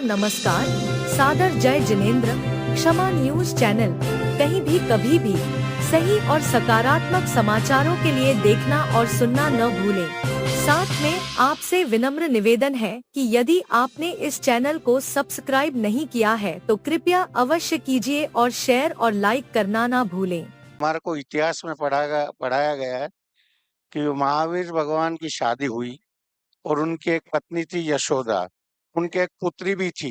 नमस्कार, सादर जय जिनेंद्र। क्षमा न्यूज चैनल, कहीं भी कभी भी सही और सकारात्मक समाचारों के लिए देखना और सुनना न भूलें। साथ में आपसे विनम्र निवेदन है कि यदि आपने इस चैनल को सब्सक्राइब नहीं किया है तो कृपया अवश्य कीजिए और शेयर और लाइक करना ना भूलें। हमारे को इतिहास में पढ़ाया गया है कि महावीर भगवान की शादी हुई और उनकी एक पत्नी थी यशोदा, उनके एक पुत्री भी थी।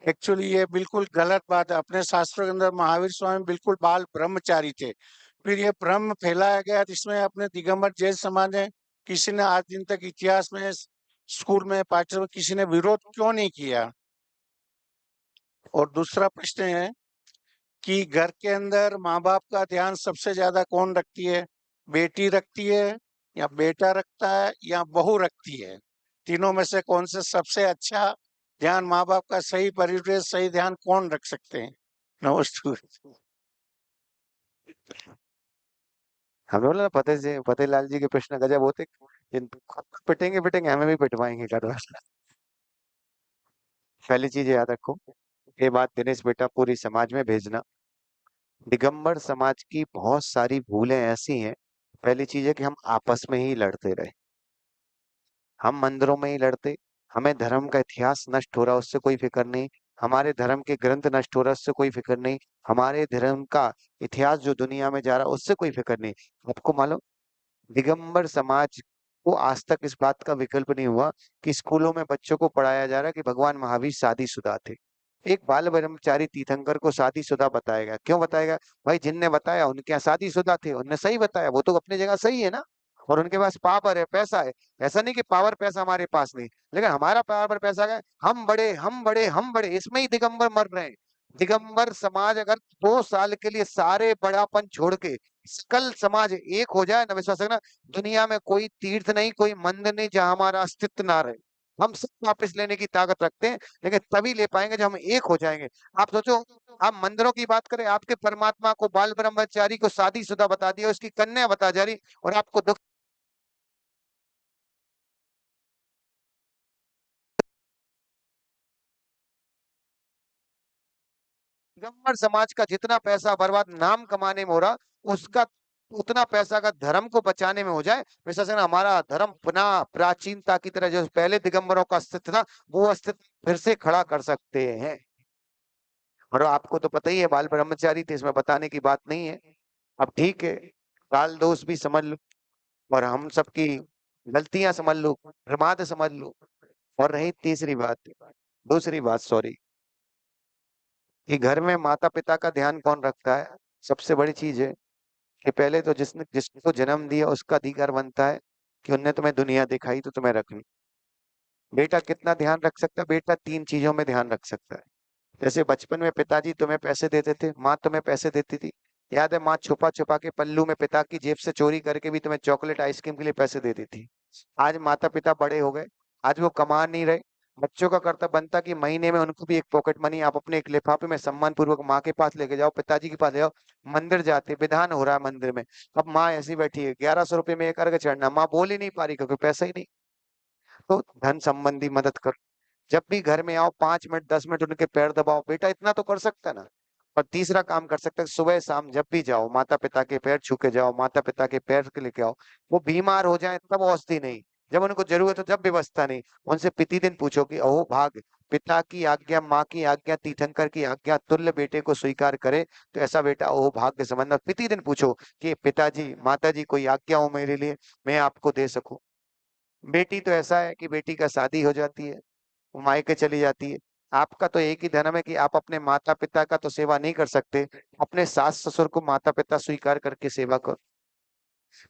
एक्चुअली ये बिल्कुल गलत बात है। अपने शास्त्रों के अंदर महावीर स्वामी बिल्कुल बाल ब्रह्मचारी थे। फिर ये भ्रम फैलाया गया जिसमें अपने दिगंबर जैन समाज ने, किसी ने आज दिन तक इतिहास में स्कूल में पाठ्यक्रम किसी ने विरोध क्यों नहीं किया। और दूसरा प्रश्न है कि घर के अंदर माँ बाप का ध्यान सबसे ज्यादा कौन रखती है? बेटी रखती है या बेटा रखता है या बहू रखती है? तीनों में से कौन से सबसे अच्छा ध्यान माँ बाप का सही परिवेश सही ध्यान कौन रख सकते हैं? नमस्ते। हमें बोला ना फतेह लाल जी के प्रश्न गजब होते। खुद को पिटेंगे पिटेंगे, हमें भी पिटवाएंगे कदवा। पहली चीज याद रखो, ये बात दिनेश बेटा पूरी समाज में भेजना। दिगंबर समाज की बहुत सारी भूलें ऐसी हैं। पहली चीज है कि हम आपस में ही लड़ते रहे, हम मंदिरों में ही लड़ते। हमें धर्म का इतिहास नष्ट हो रहा उससे कोई फिक्र नहीं, हमारे धर्म के ग्रंथ नष्ट हो रहा उससे कोई फिक्र नहीं, हमारे धर्म का इतिहास जो दुनिया में जा रहा उससे कोई फिक्र नहीं। आपको मालूम, दिगंबर समाज को आज तक इस बात का विकल्प नहीं हुआ कि स्कूलों में बच्चों को पढ़ाया जा रहा है कि भगवान महावीर शादीशुदा थे। एक बाल ब्रह्मचारी तीर्थंकर को शादीशुदा बताएगा, क्यों बताएगा? भाई जिनने बताया उनके यहाँ शादीशुदा थे, उनने सही बताया, वो तो अपनी जगह सही है ना। और उनके पास पावर है, पैसा है। ऐसा नहीं कि पावर पैसा हमारे पास नहीं, लेकिन हमारा पावर पैसा है, हम बड़े हम बड़े हम बड़े, इसमें ही दिगंबर मर रहे हैं। दिगंबर समाज अगर 2 साल के लिए सारे बड़ापन छोड़ के सकल समाज एक हो जाए ना, विश्वास रखना, दुनिया में कोई तीर्थ नहीं, कोई मंदिर नहीं जहां हमारा अस्तित्व ना रहे। हम सब वापस लेने की ताकत रखते हैं, लेकिन तभी ले पाएंगे जब हम एक हो जाएंगे। आप सोचो, आप मंदिरों की बात करें, आपके परमात्मा को बाल ब्रह्मचारी को शादीशुदा बता दिया, उसकी कन्या बता जा रही, और आपको दुख। दिगंबर समाज का जितना पैसा बर्बाद नाम कमाने में हो रहा, उसका उतना पैसा अगर धर्म को बचाने में हो जाए, वैसा से ना हमारा धर्म पुनः प्राचीनता की तरह जो पहले दिगंबरों का अस्तित्व था वो अस्तित्व फिर से खड़ा कर सकते हैं। और आपको तो पता ही है बाल ब्रह्मचारी थे, इसमें बताने की बात नहीं है। अब ठीक है, काल दोष भी समझ लो और हम सबकी गलतियां समझ लो, प्रमाद समझ लो। और रही तीसरी बात, दूसरी बात सॉरी, कि घर में माता पिता का ध्यान कौन रखता है। सबसे बड़ी चीज है कि पहले तो जिसने जिसको जन्म दिया उसका अधिकार बनता है कि उनने तुम्हें दुनिया दिखाई तो तुम्हें रखनी। बेटा कितना ध्यान रख सकता है? बेटा 3 चीजों में ध्यान रख सकता है। जैसे बचपन में पिताजी तुम्हें पैसे देते थे, माँ तुम्हें पैसे देती थी। याद है, माँ छुपा छुपा के पल्लू में पिता की जेब से चोरी करके भी तुम्हें चॉकलेट आइसक्रीम के लिए पैसे देती थी। आज माता पिता बड़े हो गए, आज वो कमा नहीं रहे। बच्चों का कर्तव्य बनता कि महीने में उनको भी एक पॉकेट मनी आप अपने एक लिफाफे में सम्मान पूर्वक माँ के पास लेके जाओ, पिताजी के पास ले जाओ। मंदिर जाते, विधान हो रहा है मंदिर में, अब माँ ऐसी बैठी है, 1100 रुपये में एक अर्घ चढ़ना, माँ बोल ही नहीं पा रही क्योंकि पैसा ही नहीं। तो धन संबंधी मदद करो। जब भी घर में आओ 5 मिनट 10 मिनट उनके पैर दबाओ, बेटा इतना तो कर सकता है ना। और तीसरा काम कर सकते हैं, सुबह शाम जब भी जाओ माता पिता के पैर छू के जाओ, माता पिता के पैर के लेके आओ। वो बीमार हो जाए तब औषधि नहीं, जब उनको जरूरत हो जब व्यवस्था नहीं। उनसे प्रतिदिन पूछो कि अहो भाग, पिता की आज्ञा माँ की आज्ञा तीर्थंकर की आज्ञा तुल्य बेटे को स्वीकार करे तो ऐसा बेटा अहो भाग्य समझना। प्रतिदिन पूछो कि पिताजी माता जी कोई आज्ञा हो मेरे लिए, मैं आपको दे सकूं। बेटी तो ऐसा है कि बेटी का शादी हो जाती है, वो मायके चली जाती है। आपका तो एक ही धर्म है कि आप अपने माता पिता का तो सेवा नहीं कर सकते, अपने सास ससुर को माता पिता स्वीकार करके सेवा करो।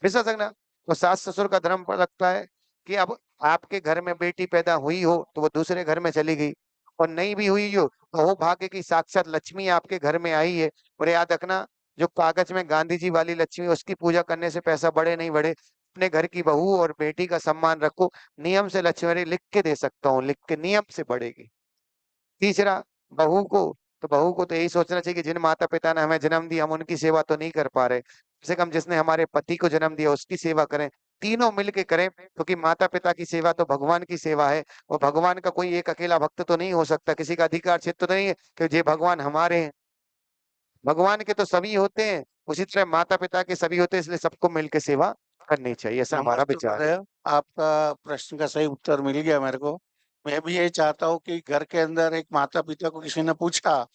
विश्वास रखना, तो सास ससुर का धर्म पर रखता है कि अब आपके घर में बेटी पैदा हुई हो तो वो दूसरे घर में चली गई, और नहीं भी हुई हो तो हो भाग्य की साक्षात लक्ष्मी आपके घर में आई है। और याद रखना, जो कागज में गांधी जी वाली लक्ष्मी उसकी पूजा करने से पैसा बढ़े नहीं बढ़े। अपने घर की बहू और बेटी का सम्मान रखो। नियम से लक्ष्मी लिख के दे सकता हूँ, लिख के नियम से बढ़ेगी। तीसरा, बहू को बहू को तो यही सोचना चाहिए कि जिन माता पिता ने हमें जन्म दिया हम उनकी सेवा तो नहीं कर पा रहे, कम से कम जिसने हमारे पति को जन्म दिया उसकी सेवा करें। तीनों मिलके करें, क्योंकि माता पिता की सेवा तो भगवान की सेवा है, और भगवान का कोई एक अकेला भक्त तो नहीं हो सकता, किसी का अधिकार क्षेत्र तो नहीं है कि ये भगवान हमारे हैं। भगवान के तो सभी होते हैं, उसी तरह माता पिता के सभी होते हैं, इसलिए सबको मिलकर सेवा करनी चाहिए, ऐसा हमारा नमस्ते विचार है। गुरुदेव, आपका प्रश्न का सही उत्तर मिल गया मेरे को। मैं भी यही चाहता हूँ कि घर के अंदर एक माता पिता को किसी ने पूछा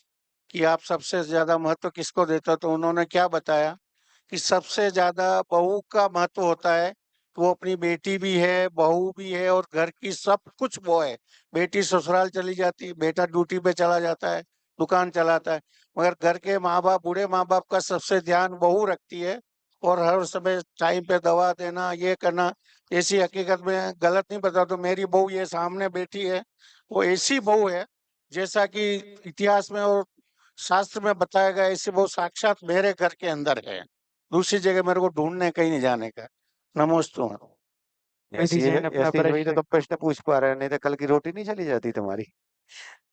कि आप सबसे ज्यादा महत्व किसको देते हो, तो उन्होंने क्या बताया कि सबसे ज्यादा बहू का महत्व होता है। वो अपनी बेटी भी है, बहू भी है, और घर की सब कुछ वो है। बेटी ससुराल चली जाती है, बेटा ड्यूटी पे चला जाता है, दुकान चलाता है, मगर घर के माँ बाप, बूढ़े माँ बाप का सबसे ध्यान बहू रखती है। और हर समय टाइम पे दवा देना, ये करना। ऐसी हकीकत में गलत नहीं बता तो मेरी बहू ये सामने बैठी है, वो ऐसी बहू है जैसा कि इतिहास में और शास्त्र में बताया गया, ऐसी बहू साक्षात मेरे घर के अंदर है। दूसरी जगह मेरे को ढूंढने कहीं नहीं जाने का। नमोस्तु। ऐसी विधि जैन अपना वही तो प्रश्न तुम प्रश्न पूछ पा रहे हो, नहीं तो कल की रोटी नहीं चली जाती तुम्हारी।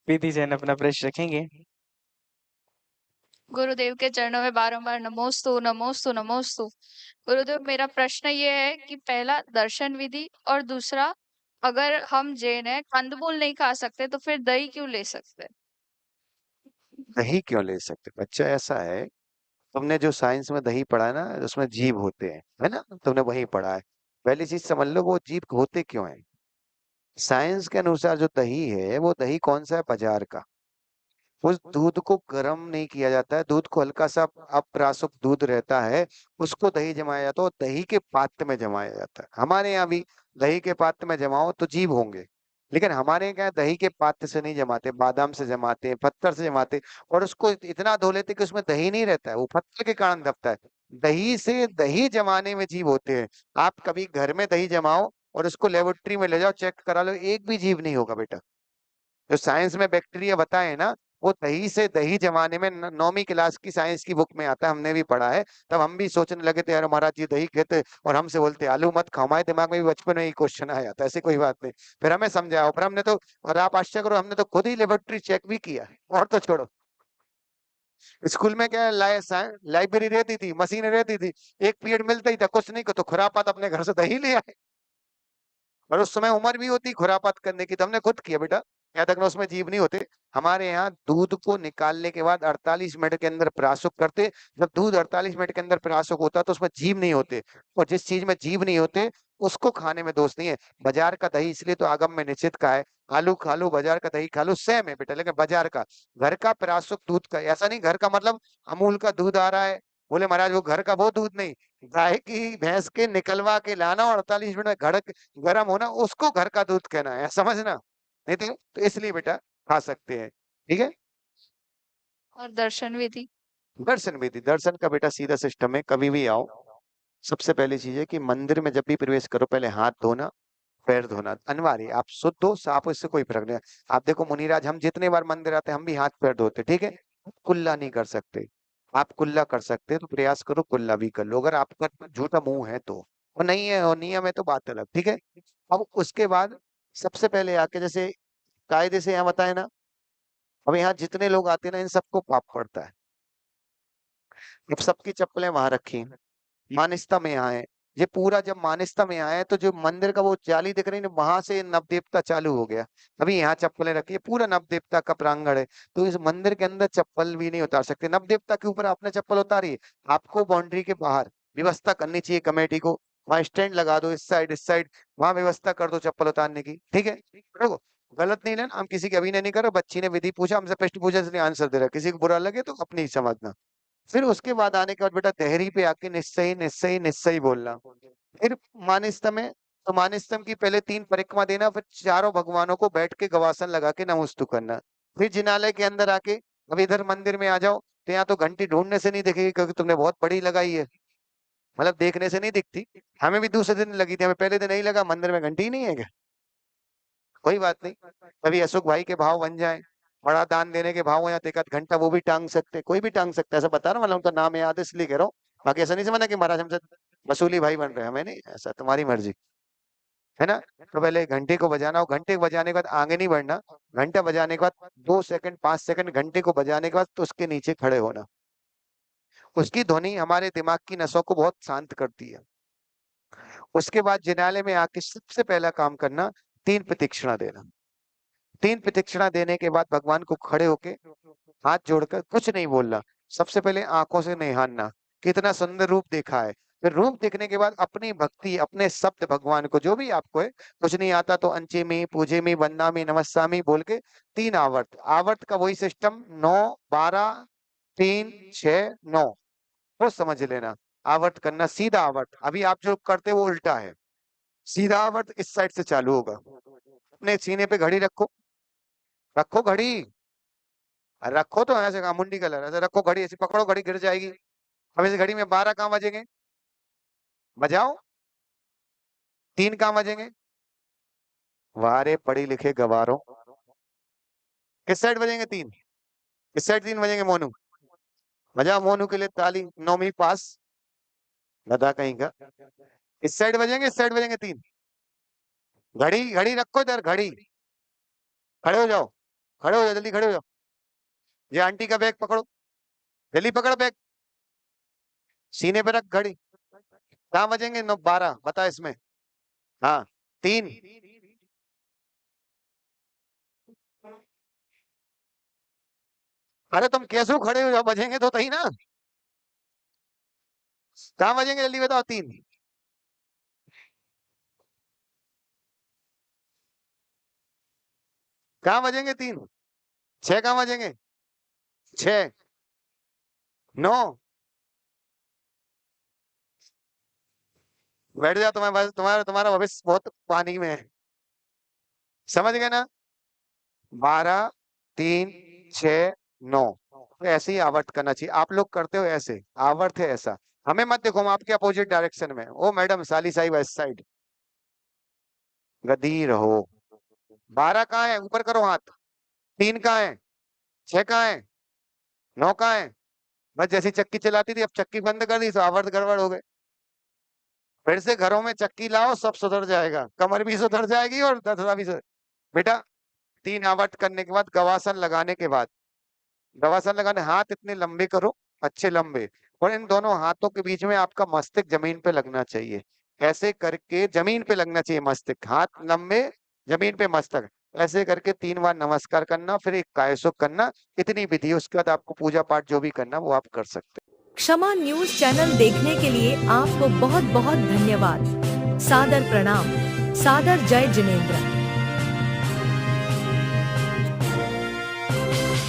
विधि जैन अपना प्रश्न रखेंगे। गुरुदेव के चरणों में बारंबार नमोस्तु नमोस्तु नमोस्तु। गुरुदेव, मेरा प्रश्न ये है कि पहला दर्शन विधि, और दूसरा, अगर हम जैन है, कंदमूल नहीं खा सकते तो फिर दही क्यों ले सकते? दही क्यों ले सकते बच्चा? ऐसा है, तुमने जो साइंस में दही पढ़ा है ना, उसमें जीव होते हैं, है ना, तुमने वही पढ़ा है। पहली चीज समझ लो, वो जीव होते क्यों हैं। साइंस के अनुसार जो दही है, वो दही कौन सा है? बाजार का। उस दूध को गर्म नहीं किया जाता है, दूध को हल्का सा अप्रासुक दूध रहता है, उसको दही जमाया जाता है, और दही के पात्र में जमाया जाता है। हमारे यहाँ भी दही के पात्र में जमाओ तो जीव होंगे, लेकिन हमारे यहाँ क्या है, दही के पात्र से नहीं जमाते, बादाम से जमाते हैं, पत्थर से जमाते, और उसको इतना धो लेते कि उसमें दही नहीं रहता है, वो पत्थर के कारण दबता है। दही से दही जमाने में जीव होते हैं। आप कभी घर में दही जमाओ और उसको लेबोरेटरी में ले जाओ, चेक करा लो, एक भी जीव नहीं होगा बेटा। जो साइंस में बैक्टीरिया बताए ना, वो दही से दही जमाने में 9वीं क्लास की साइंस की बुक में आता है, हमने भी पढ़ा है। तब हम भी सोचने लगे थे, यार महाराज जी दही कहते, और हमसे बोलते आलू मत खाओ। हमारे दिमाग में भी बचपन में ही क्वेश्चन आया था, ऐसे कोई बात नहीं। फिर हमें समझाया, फिर हमने तो, और आप आश्चर्य करो, हमने तो खुद ही लेबोरेटरी चेक भी किया है। और तो छोड़ो, स्कूल में क्या है, लाइब्रेरी रहती थी, मशीन रहती थी, एक पीरियड मिलता ही था, कुछ नहीं को तो खुरापात अपने घर से दही ले आए। और उस समय उम्र भी होती खुरापात करने की, तो हमने खुद किया बेटा, यहाँ तक ना उसमें जीव नहीं होते। हमारे यहाँ दूध को निकालने के बाद 48 मिनट के अंदर प्रासुक करते। जब दूध 48 मिनट के अंदर प्रासुक होता तो उसमें जीव नहीं होते, और जिस चीज में जीव नहीं होते उसको खाने में दोष नहीं है। बाजार का दही इसलिए तो आगम में निषिद्ध का है, आलू खा लो, बाजार का दही खा लो, सेम है बेटा, लेकिन बाजार का, घर का प्रासुक दूध का ऐसा नहीं। घर का मतलब अमूल का दूध आ रहा है, बोले महाराज वो घर का वो दूध नहीं, गाय की भैंस के निकलवा के लाना और 48 मिनट में घड़क गर्म होना, उसको घर का दूध कहना है, समझना। नहीं तो इसलिए बेटा खा सकते हैं, ठीक है। और दर्शन विधि? दर्शन विधि, दर्शन का बेटा सीधा सिस्टम है, कभी भी आओ, सबसे पहली चीज है कि मंदिर में जब भी प्रवेश करो, पहले हाथ धोना, पैर धोना अनिवार्य है। आप शुद्ध हो, साफ हो, इससे कोई फर्क नहीं है। आप देखो मुनिराज, हम जितने बार मंदिर आते हैं, हम भी हाथ पैर धोते, ठीक है। कुल्ला नहीं कर सकते, आप कुल्ला कर सकते हैं तो प्रयास करो कुल्ला भी कर लो, अगर आपका झूठा मुंह है तो। और नहीं है, और नियम है तो बात अलग, ठीक है। अब उसके बाद सबसे पहले आके, जैसे कायदे से यहाँ बताए ना, अब यहाँ जितने लोग आते हैं ना, इन सबको पाप पड़ता है। अब सबकी चप्पलें वहां रखी, मानिस्ता में यहाँ है। ये पूरा जब मानिस्ता में आए तो जो मंदिर का वो जाली दिख रही है, वहां से नवदेवता चालू हो गया। अभी यहाँ चप्पलें रखी है, पूरा नवदेवता का प्रांगण है, तो इस मंदिर के अंदर चप्पल भी नहीं उतार सकते। नवदेवता के ऊपर आपने चप्पल उतारी, आपको बाउंड्री के बाहर व्यवस्था करनी चाहिए कमेटी को, वहां स्टैंड लगा दो, इस साइड वहां व्यवस्था कर दो चप्पल उतारने की, ठीक है। देखो, गलत नहीं लेना, हम किसी की अभिनय नहीं कर रहे। बच्ची ने विधि पूछा, हमसे प्रश्न पूछा, इसलिए आंसर दे रहा है, किसी को बुरा लगे तो अपनी समझना। फिर उसके बाद आने के बाद बेटा देहरी पे आके निश्चय निश्चय निश्चय बोलना। फिर मानिस्तम है, तो मानिस्तम की पहले 3 परिक्रमा देना, फिर चारों भगवानों को बैठ के गवासन लगा के नमस्तु करना। फिर जिनालय के अंदर आके, अब इधर मंदिर में आ जाओ, तो यहाँ तो घंटी ढूंढने से नहीं दिखेगी, क्योंकि तुमने बहुत बड़ी लगाई है, मतलब देखने से नहीं दिखती। हमें भी दूसरे दिन लगी थी, हमें पहले दिन नहीं लगा, मंदिर में घंटी ही नहीं है क्या? कोई बात नहीं, कभी अशोक भाई के भाव बन जाए, बड़ा दान देने के भाव हो, या तो एक आध घंटा वो भी टांग सकते, कोई भी टांग सकता है, ऐसा बता रहा हूँ, मतलब उनका नाम याद है इसलिए कह रहा हूँ। बाकी ऐसा नहीं समझना कि महाराज हमसे वसूली भाई बन रहे हैं, हमें नहीं, ऐसा तुम्हारी मर्जी, है ना। तो पहले घंटे को बजाना, हो घंटे को बजाने के बाद आगे नहीं बढ़ना, घंटा बजाने के बाद 2 सेकंड 5 सेकंड घंटे को बजाने के बाद तो उसके नीचे खड़े होना। उसकी ध्वनि हमारे दिमाग की नसों को बहुत शांत करती है। उसके बाद जिनालय में आके सबसे पहला काम करना 3 प्रदक्षिणा देना। 3 प्रदक्षिणा देने के बाद भगवान को खड़े होके हाथ जोड़कर कुछ नहीं बोलना। सबसे पहले आंखों से निहारना, कितना सुंदर रूप देखा है। फिर रूप देखने के बाद अपनी भक्ति, अपने शब्द भगवान को जो भी आपको है, कुछ नहीं आता तो अंचेमी, पूजेमी, वंदामी, नमस्सामी बोल के 3 आवर्त। आवर्त का वही सिस्टम 9, 12, 3, 6, 9 वो समझ लेना। आवर्त करना सीधा आवर्त। अभी आप जो करते हो वो उल्टा है। सीधा आवर्त इस साइड से चालू होगा। अपने सीने पे घड़ी रखो, रखो घड़ी, रखो तो ऐसे मुंडी कलर ऐसे रखो घड़ी, ऐसे पकड़ो घड़ी गिर जाएगी। अब इस घड़ी में 12 कहाँ बजेंगे? बजाओ। 3 कहाँ बजेंगे? वारे पढ़ी लिखे गवारों, किस साइड बजेंगे 3? किस साइड 3 बजेंगे मोनू? बजाओ मोनू के लिए ताली। 9वीं पास गधा कहीं का। इस साइड बजेंगे, इस साइड बजेंगे 3। घड़ी घड़ी रखो इधर, घड़ी। खड़े हो जाओ, खड़े हो जाओ, जल्दी खड़े हो जाओ। ये आंटी का बैग पकड़ो, जल्दी पकड़ो बैग, सीने पे रख घड़ी। कहाँ बजेंगे? 9, 12 बता इसमें। हाँ 3। अरे तुम कैसे खड़े हो जाओ, बजेंगे तो सही ना। कहाँ बजेंगे जल्दी बताओ? 3। कहाँ बजेंगे 3? 6 कहाँ बजेंगे? 6, 9। बैठ जाओ, तुम्हारा भविष्य बहुत पानी में है। समझ गए ना? 12, 3, 6, 9 ऐसे ही आवर्त करना चाहिए। आप लोग करते हो ऐसे, आवर्त है ऐसा। हमें मत देखो, हम आपके अपोजिट डायरेक्शन में। ओ मैडम साली साहिब इस साइड, गधी रहो। 12 कहाँ है? ऊपर करो हाथ। 3 कहाँ है? 6 कहाँ है? 9 कहाँ है? बस जैसी चक्की चलाती थी, अब चक्की बंद कर दी तो आवर्त गड़बड़ हो गए। फिर से घरों में चक्की लाओ, सब सुधर जाएगा। कमर भी सुधर जाएगी और दसरा भी सुधर। बेटा 3 आवर्त करने के बाद गवासन लगाने के बाद, गवासन लगाने हाथ इतने लंबे करो, अच्छे लंबे, और इन दोनों हाथों के बीच में आपका मस्तक जमीन पे लगना चाहिए। ऐसे करके जमीन पे लगना चाहिए मस्तक, हाथ लंबे, जमीन पे मस्तक। ऐसे करके 3 बार नमस्कार करना, फिर एक कायसुख करना। इतनी विधि, उसके बाद आपको पूजा पाठ जो भी करना वो आप कर सकते हैं। क्षमा न्यूज चैनल देखने के लिए आपको बहुत बहुत धन्यवाद। सादर प्रणाम। सादर जय जिनेंद्र।